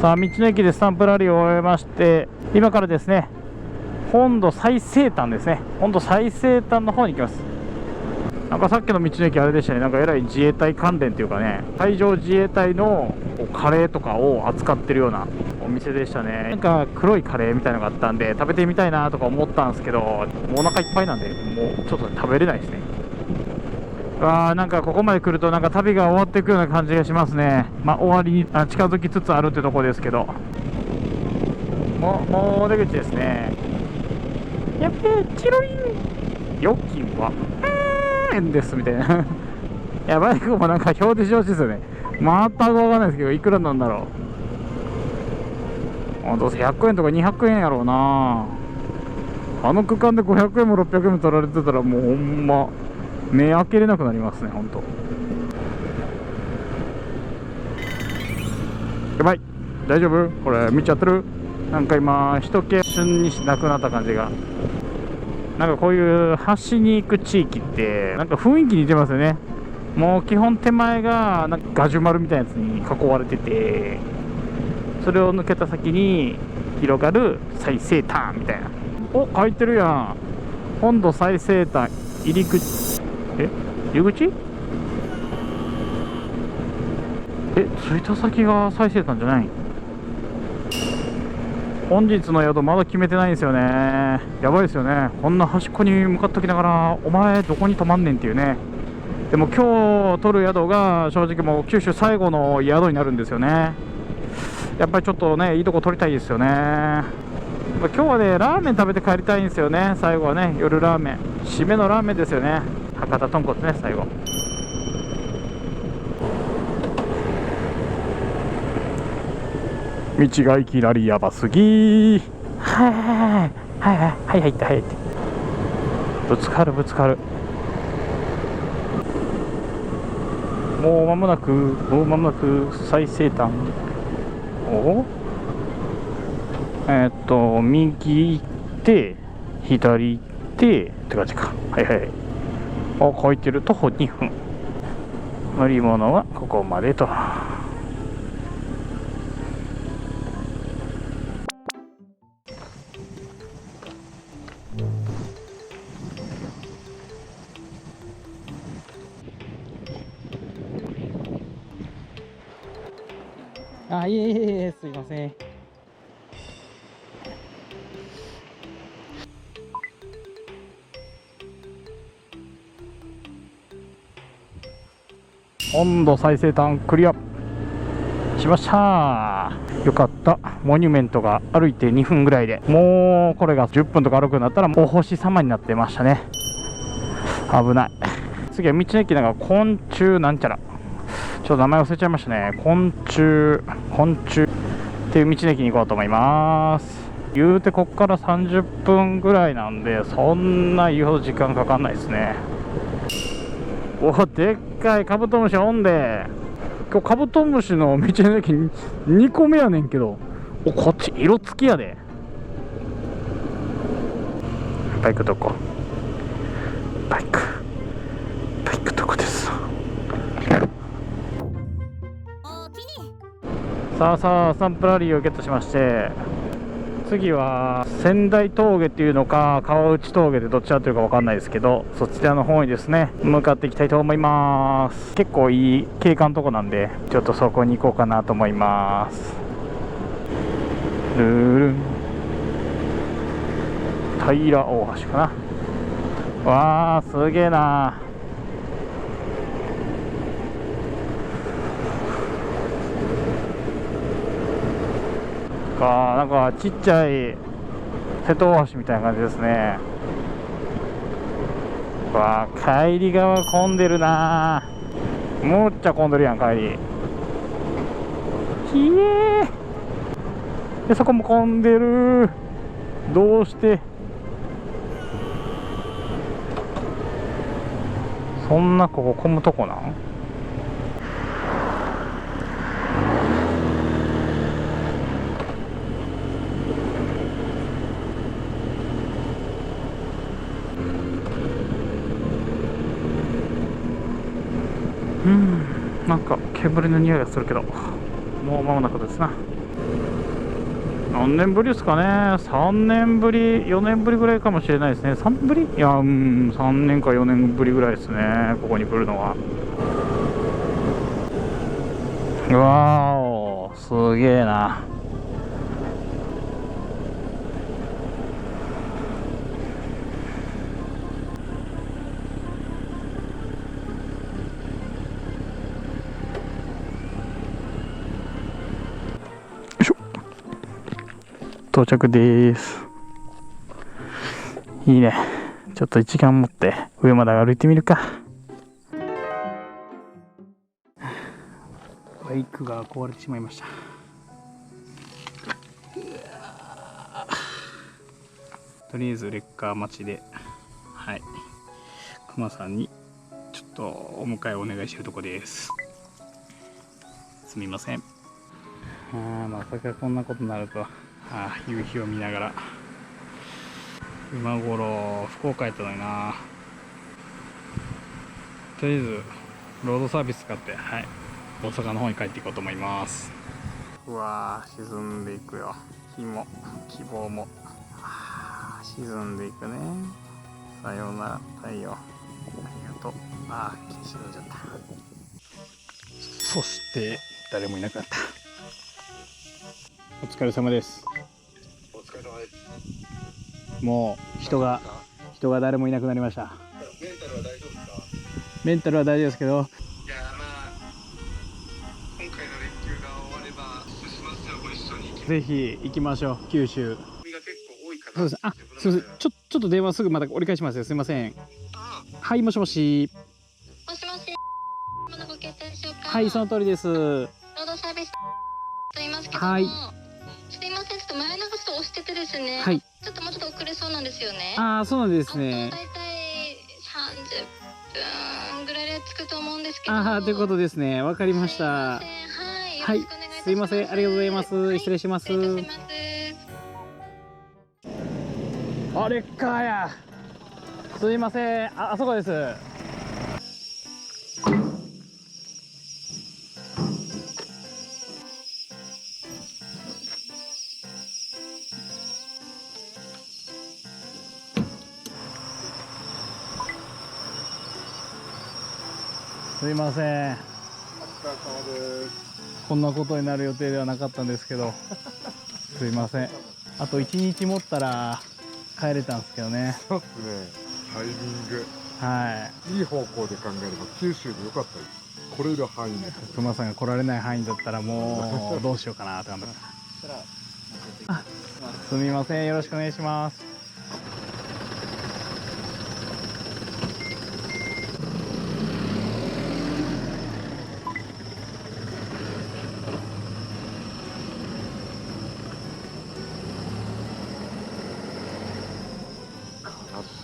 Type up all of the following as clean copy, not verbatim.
さあ道の駅でスタンプラリーを終えまして、今からですね本土最西端ですね、本土最西端の方に行きます。なんかさっきの道の駅あれでしたね、なんかえらい自衛隊関連というかね、海上自衛隊のカレーとかを扱ってるようなお店でしたね。なんか黒いカレーみたいなのがあったんで食べてみたいなとか思ったんですけど、もうお腹いっぱいなんでもうちょっと食べれないですね。なんかここまで来るとなんか旅が終わっていくような感じがしますね。終わりに近づきつつあるってとこですけど、もうお出口ですね。やっべえ、チロリン料金は円ですみたいなやばい、バイクもなんか表示してほしいですよね。全くわかんないですけどいくらなんだろう。どうせ100円とか200円やろうな。あの区間で500円も600円も取られてたらもうほんま目開けれなくなりますね、ほんと。やばい、大丈夫これ見ちゃってる。なんか今人気瞬になくなった感じが。なんかこういう橋に行く地域ってなんか雰囲気似てますよね。もう基本手前がなんかガジュマルみたいなやつに囲われてて、それを抜けた先に広がる最西端みたいな。お、書いてるやん。本土最西端入り口。入り口？着いた先が最西端じゃない？本日の宿まだ決めてないんですよね。やばいですよね。こんな端っこに向かっときながらお前どこに泊まんねんっていうね。でも今日取る宿が正直もう九州最後の宿になるんですよね。やっぱりちょっとねいいとこ取りたいですよね。今日はねラーメン食べて帰りたいんですよね。最後はね夜ラーメン、締めのラーメンですよね。博多豚骨ね、最後。道がいきなりやばすぎ。はいって。ぶつかる。もう間もなく最西端。右行って左行ってって感じか。書いてる。徒歩2分。乗り物はここまでと。いえ、すいません。温度最西端クリアしました。よかった。モニュメントが歩いて2分ぐらいで、もうこれが10分とか歩くようになったらお星様になってましたね。危ない。次は道の駅なんか昆虫なんちゃら、ちょっと名前忘れちゃいましたね。昆虫っていう道の駅に行こうと思います。言うてこっから30分ぐらいなんでそんな言うほど時間かかんないですね。でっかいカブトムシおんで、今日カブトムシの道の駅2個目やねんけど、こっち色付きやで。バイクどこですさあスタンプラリーをゲットしまして、次は仙台峠っていうのか川内峠でどっちだというか分かんないですけど、そちらの方にですね向かっていきたいと思います。結構いい景観のとこなんでちょっとそこに行こうかなと思います。ルールン平大橋かな。わーすげえな。なんかちっちゃい瀬戸大橋みたいな感じですね。帰り側混んでるな。むっちゃ混んでるやん帰り。ひえー。でそこも混んでる。どうしてそんなここ混むとこなん？なんか煙の匂いがするけど、もう間もなくですな。何年ぶりですかね。3年ぶり4年ぶりぐらいかもしれないですね。3年ぶり、いや3年か4年ぶりぐらいですね、ここに来るのは。うわーお、すげえな。到着です。いいね。ちょっと1時間持って上まで歩いてみるか。バイクが壊れてしまいました。とりあえずレッカー待ちで、はい、熊さんにちょっとお迎えをお願いしているとこです。すみません。まさかこんなことになるとは。夕日を見ながら、今頃福岡やったのにな。とりあえずロードサービス使って、はい、大阪の方に帰っていこうと思います。うわー、沈んでいくよ。日も希望も沈んでいくね。さようなら太陽、ありがとう。沈んじゃった。そして誰もいなくなった。お疲れ様です。お疲れ様です。もう人が誰もいなくなりました。メンタルは大丈夫ですか？メンタルは大丈夫ですけど、いや今回の連休が終われば進ませご一緒にぜひ行きましょう。九州。海が結構多いかな。そうです。すみません。ちょっと電話すぐまた折り返しますよ。すみません。はい、もしもし。もしもし、まだご決定でしょうか。はい、その通りです。ロードサービスと言いますけども、はい、すいません、ちょっと前のホスト押しててですね、はい、ちょっともうちょっと遅れそうなんですよね。そうなんですね。だいたい30分ぐらいで着くと思うんですけど。ということですね。わかりました。はい、はい、よろしくお願いいたします。すいません、ありがとうございます。はい、失礼します。失礼いたします。レッカーや。すいません、あそこです。すいません。お疲れ様です。こんなことになる予定ではなかったんですけど、すいません。あと1日持ったら帰れたんですけどね。そうですね。タイミング。はい。いい方向で考えれば九州で良かったです。来れる範囲で。熊さんが来られない範囲だったらもうどうしようかなと思って。すみません。よろしくお願いします。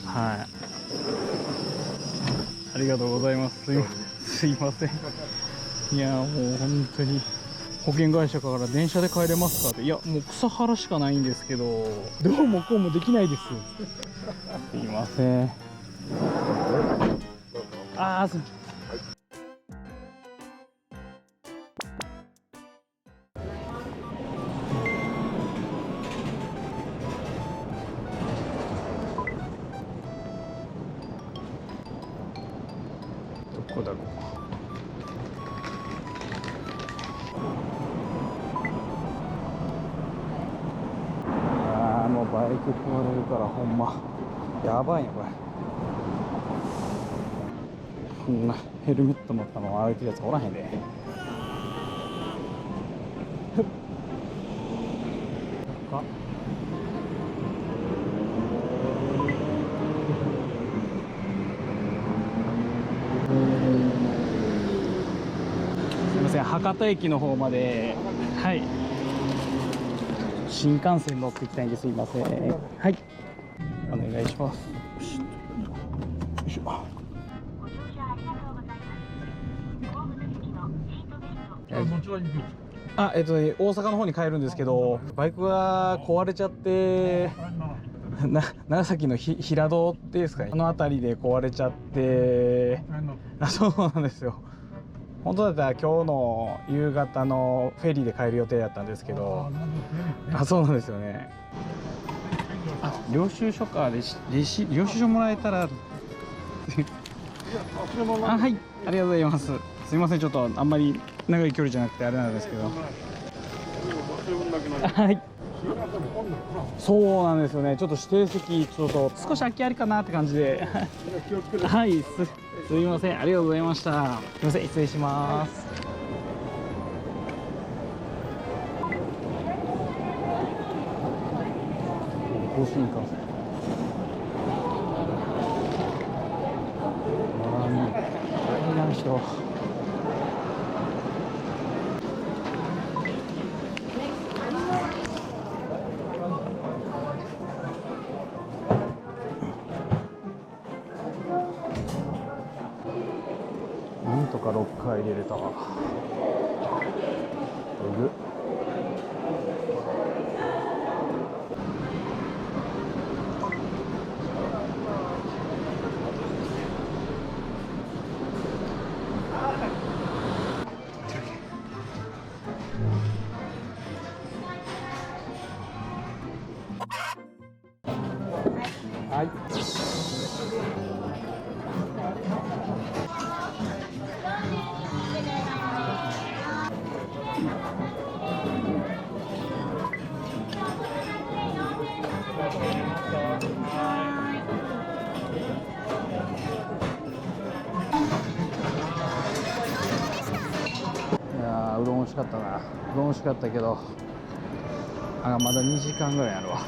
はい。ありがとうございます。すいません。いやもう本当に保険会社から電車で帰れますかって、いやもう草原しかないんですけど、どうもこうもできないです。すいません。すいません。どこだろう。もうバイク壊れるからほんまやばいねこれ。こんなヘルメット持ったまま歩いてるやつおらへんで。すみません、博多駅の方まで、はい、新幹線乗っていきたいんです。すいません。はい、お願いします。よいしょ。大阪の方に帰るんですけど、バイクが壊れちゃって、長崎の平戸っていうんですかね、あの辺りで壊れちゃって、そうなんですよ。本当だったら今日の夕方のフェリーで帰る予定だったんですけど、あ、そうなんですよね。あ、領収書か、領収書もらえたらあ、はい、ありがとうございます。すいません、ちょっとあんまり長い距離じゃなくてあれなんですけど。はい。そうなんですよね。ちょっと指定席ちょっと少し空きありかなって感じで。はい、すみません、ありがとうございました。すみません、失礼します。甲子園か。大変な人。なんとか6回入れれたわ。えぐ。はい。いやー、うどん美味しかったな。うどん美味しかったけど、あ、まだ2時間ぐらいあるわ。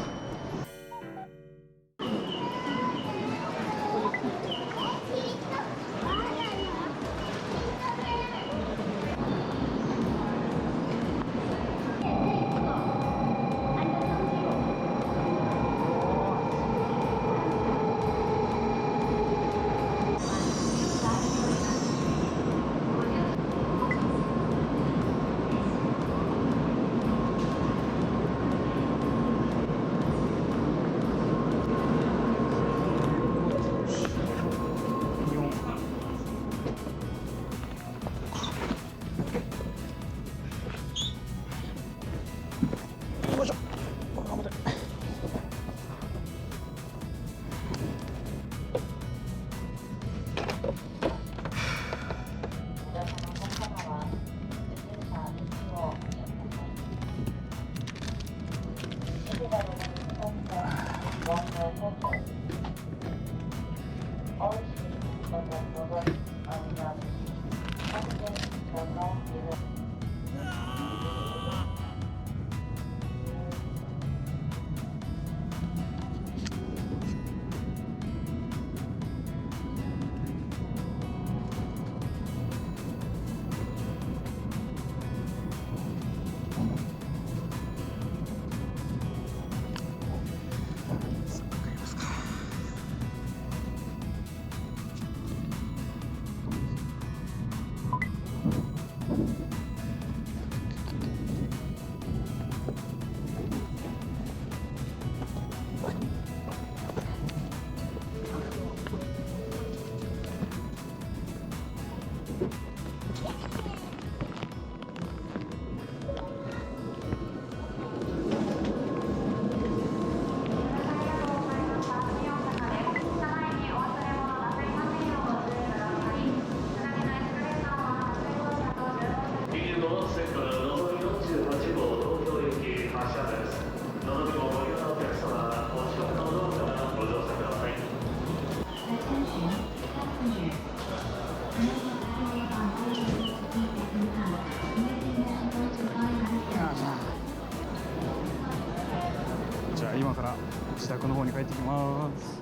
じゃあ今から自宅の方に帰ってきます。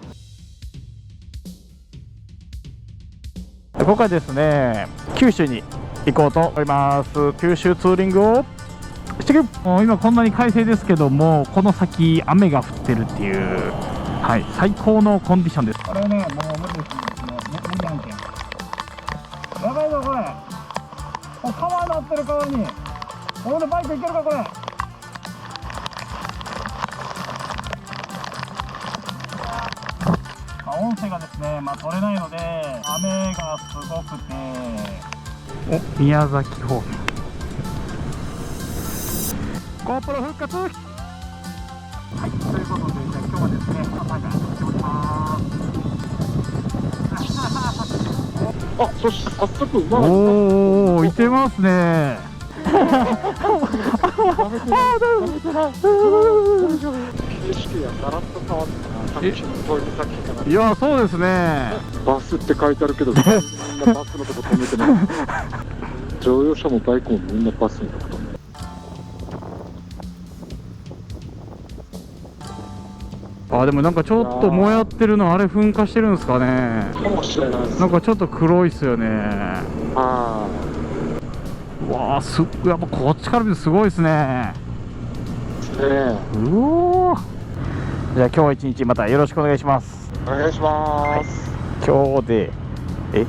今回ですね、九州に行こうと思います。九州ツーリングをしてくる。もう今こんなに快晴ですけども、この先雨が降ってるっていう、はい、最高のコンディションです。これね、もう無理ですね。無理やんけ。やばいぞこれ。川になってる川に。俺でバイク行けるかこれ。音声がですね、取れないので、雨がすごくて、お、宮崎方面。GoPro 復活。はい、ということで、じゃあ今日はですね、朝が来ております。あ、そして早速馬がおお、いてますね。景色がガラッと変わったな。タクシーの通り先から。いや、そうですね。バスって書いてあるけど、みんなバスのとこ止めてない。乗用車もバイクもみんなバスのとこ止めてる。あ、でもなんかちょっと燃えってるの、あれ噴火してるんですかね。かもしれないです。なんかちょっと黒いっすよね。あわあ、やっぱこっちから見るとすごいですね。あ、ねうおー。じゃあ今日一日またよろしくお願いします。お願いします。今日でち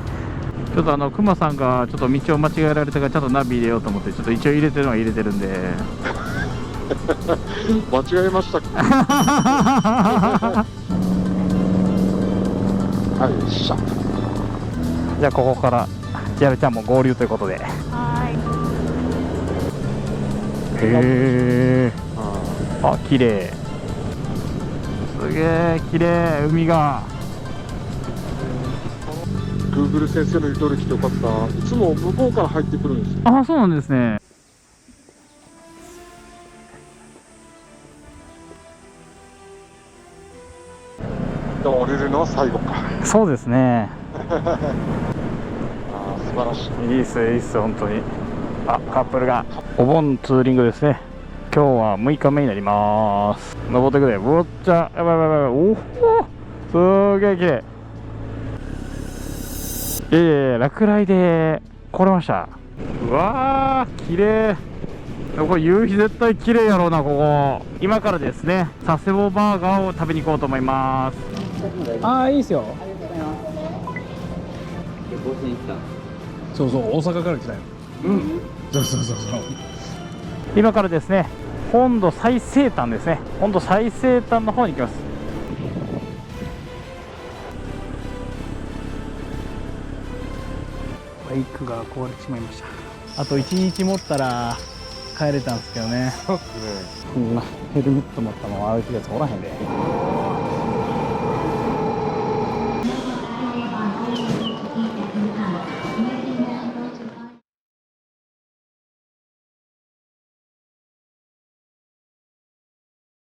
ょっとクマさんがちょっと道を間違えられたからちゃんとナビ入れようと思ってちょっと一応入れてるのは入れてるんで間違えましたっけ。はい、しゃ。じゃあここからジャルちゃんも合流ということで。へえ。あ、綺麗。すげえ綺麗、海が。Google 先生の言う通り来てよかった。いつも向こうから入ってくるんですよ。あ、そうなんですね。降りるのは最後か。そうですね。ああ、素晴らしい。いいっすいいっす、本当に。あ、カップルがお盆ツーリングですね。今日は6日目になります。登ってくれ。うっちゃ、やばいやばいやばい。おお、すげえ綺麗。落雷で来れました。うわー、綺麗。これ夕日絶対綺麗やろうな、ここ。今からですね、佐世保バーガーを食べに行こうと思います。ああ、いいっすよ。そうそう、大阪から来たよ。うん。そうそうそうそう。今からですね、本土最西端ですね。本土最西端の方に行きます。バイクが壊れてしまいました。あと1日持ったら帰れたんですけどね。そうですね。こんなヘルメット持ったまま歩いてるやつおらへんで。